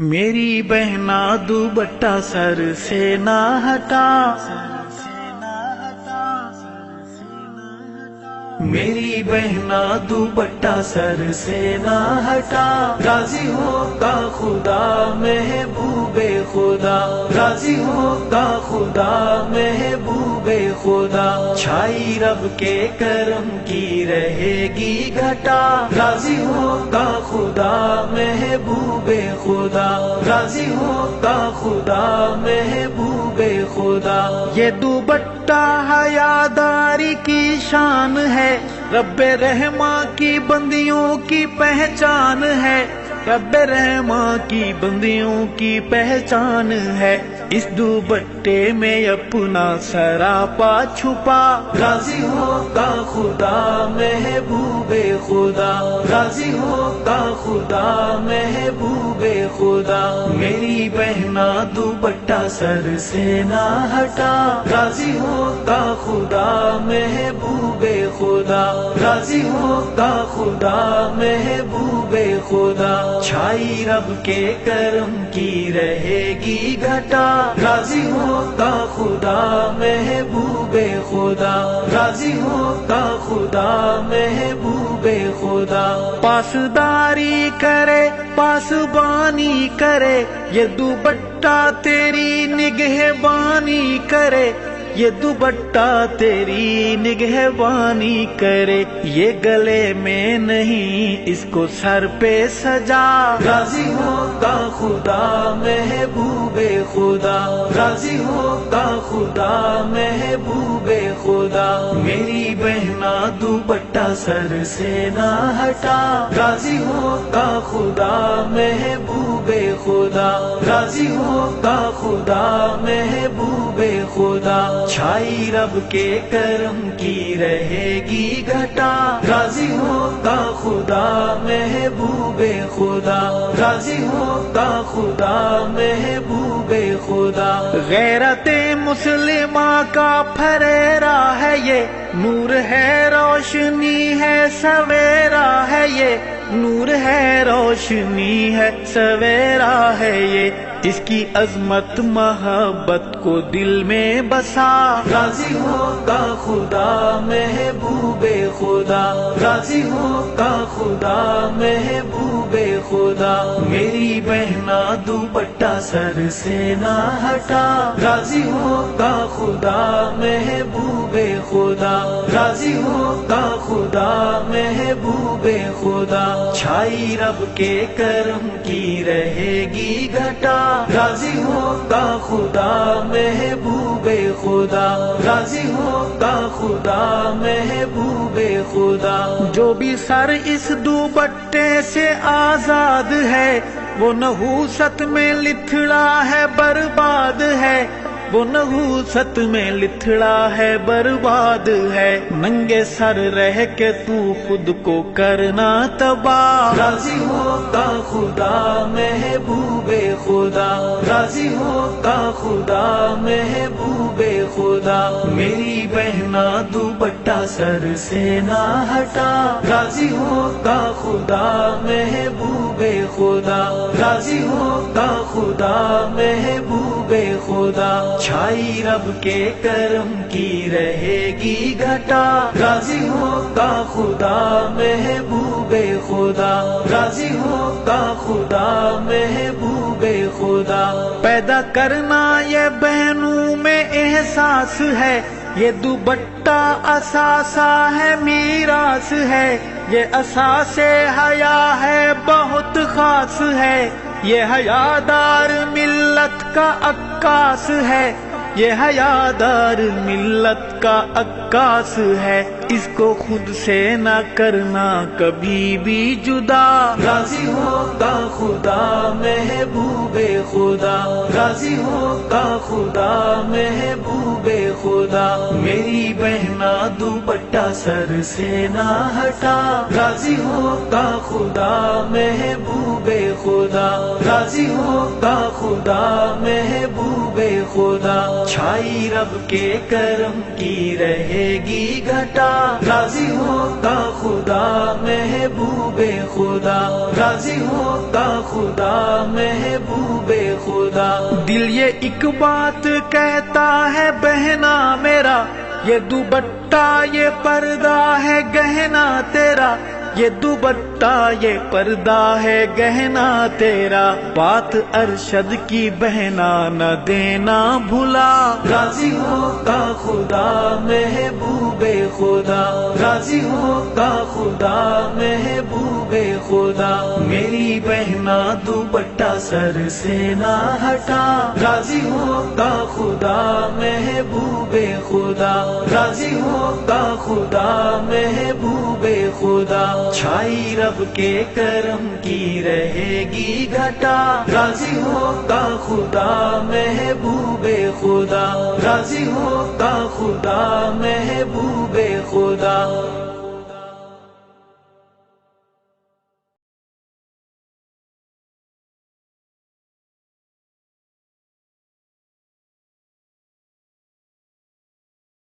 میری بہنا دوپٹہ سر سے نہ ہٹا، میری بہنا دوپٹہ سر سے نہ ہٹا، راضی ہوگا خدا محبوب خدا، راضی ہوگا خدا محبوب خدا، چھائی رب کے کرم کی رہے گی گھٹا، راضی ہوگا خدا محبوب خدا، راضی ہوگا خدا محبوب خدا۔ یہ دوپٹہ حیاداری کی شان ہے، رب رحماں کی بندیوں کی پہچان ہے، رب رحماں کی بندیوں کی پہچان ہے، اس دوپٹے میں اپنا سراپا چھپا، راضی ہوگا خدا محبوب خدا، راضی ہوگا خدا محبوب خدا۔ میری بہنا دوپٹہ سر سے نہ ہٹا، راضی ہوگا خدا محبوب خدا، راضی ہوگا خدا محبوب خدا، چھائی رب کے کرم کی رہے گی گھٹا، راضی ہوگا خدا محبوب خدا، راضی ہوگا خدا محبوب خدا۔ پاسداری کرے پاسبانی کرے، یہ دوپٹہ تیری نگہبانی کرے، یہ دوپٹہ تیری نگہبانی کرے، یہ گلے میں نہیں اس کو سر پہ سجا، راضی ہوگا خدا محبوب خدا، راضی ہوگا خدا محبوب خدا۔ میری بہنا دوپٹہ سر سے نہ ہٹا، راضی ہوگا خدا محبوب خدا، راضی ہوگا خدا محبوب خدا، چھائی رب کے کرم کی رہے گی گھٹا، راضی ہوگا خدا محبوب خدا، راضی ہوگا خدا محبوب خدا۔ غیرت مسلمہ کا پھریرا ہے یہ، نور ہے روشنی ہے سویرا ہے یہ، نور ہے روشنی ہے سویرا ہے یہ، اس کی عظمت محبت کو دل میں بسا، راضی ہوگا خدا محبوب خدا، راضی ہوگا خدا محبوب خدا۔ میری بہنا دوپٹہ سر سے نہ ہٹا، راضی ہوگا خدا محبوب خدا، راضی ہوگا خدا محبوب خدا، چھائی رب کے کرم کی رہے گی گھٹا، راضی ہوگا خدا محبوب خدا، راضی ہوگا خدا محبوب خدا۔ جو بھی سر اس دوپٹے سے آزاد ہے، وہ نحوست میں لتھڑا ہے برباد ہے، وہ نحوست میں لتھڑا ہے برباد ہے، ننگے سر رہ کے تو خود کو کرنا تباہ، راضی ہوگا خدا محبوب خدا، راضی ہوگا خدا محبوب خدا۔ میری بہنا دوپٹہ سر سے نہ ہٹا، راضی ہوگا خدا محبوب خدا، راضی ہوگا خدا محبوب خدا، چھائی رب کے کرم کی رہے گی گھٹا، راضی ہوگا خدا محبوب خدا، راضی ہوگا خدا محبوب خدا۔ پیدا کرنا یہ بہنوں میں احساس ہے، یہ دوپٹہ اثاثہ ہے میراث ہے، یہ اساس حیا ہے بہت خاص ہے، یہ حیادار ملت کا عکاس ہے، یہ حیادار ملت کا عکاس ہے، اس کو خود سے نہ کرنا کبھی بھی جدا، راضی ہوگا خدا محبوب خدا، راضی ہوگا خدا محبوب خدا۔ میری پہنا دوپٹہ سر سے نہ ہٹا، راضی ہوگا خدا محبوب خدا، راضی ہوگا خدا محبوب خدا، چھائی رب کے کرم کی رہے گی گھٹا، راضی ہوگا خدا محبوب خدا، راضی ہوگا خدا محبوب خدا۔ دل یہ ایک بات کہتا ہے بہنا میرا، یہ دوپٹہ یہ پردہ ہے گہنا تیرا، یہ دوپٹہ یہ پردہ ہے گہنا تیرا، بات ارشد کی بہنا نہ دینا بھلا، راضی ہوگا خدا محبوب خدا، راضی ہوگا خدا محبوب خدا۔ میری بہنا دوپٹہ سر سے نہ ہٹا، راضی ہوگا خدا محبوب خدا، راضی ہوگا خدا محبوب خدا، چھائی رب کے کرم کی رہے گی گھٹا، راضی ہوگا خدا محبوب خدا، راضی ہوگا خدا محبوب خدا۔